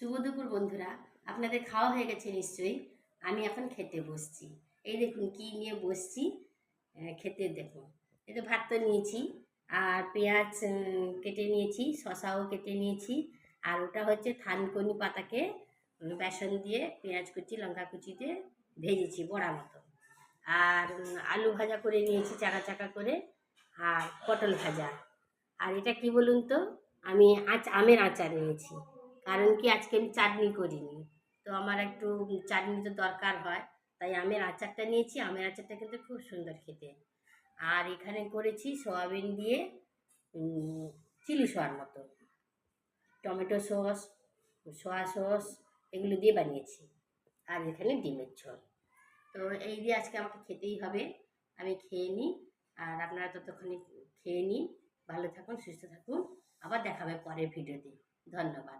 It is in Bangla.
শুভ দুপুর বন্ধুরা, আপনাদের খাওয়া হয়ে গেছে নিশ্চয়ই। আমি এখন খেতে বসছি। এই দেখুন কি নিয়ে বসছি, খেতে দেখুন। এই তো ভাত তো নিয়েছি, আর পেঁয়াজ কেটে নিয়েছি, শশাও কেটে নিয়েছি, আর ওটা হচ্ছে থানকুনি পাতাকে বেসন দিয়ে পেঁয়াজ কুচি লঙ্কা কুচি দিয়ে ভেজেছি বড়া মতো। আর আলু ভাজা করে নিয়েছি চাকা চাকা করে, আর পটল ভাজা। আর এটা কি বলুন তো, আমি আমের আচার নিয়েছি। কারণ কি আজকে আমি চাটনি করিনি, তো আমার একটু চাটনি তো দরকার হয়, তাই আমের আচারটা নিয়েছি। আমের আচারটা কিন্তু খুব সুন্দর খেতে। আর এখানে করেছি সয়াবিন দিয়ে চিলি সয়ার মতো, টমেটো সস, সয়া সস এগুলো দিয়ে বানিয়েছি। আর এখানে ডিমের ঝোল। তো এই দিয়ে আজকে আমাকে খেতেই হবে। আমি খেয়ে নিই, আর আপনারা ততক্ষণে খেয়ে নিন। ভালো থাকুন, সুস্থ থাকুন। আবার দেখা হবে পরের ভিডিওতে। ধন্যবাদ।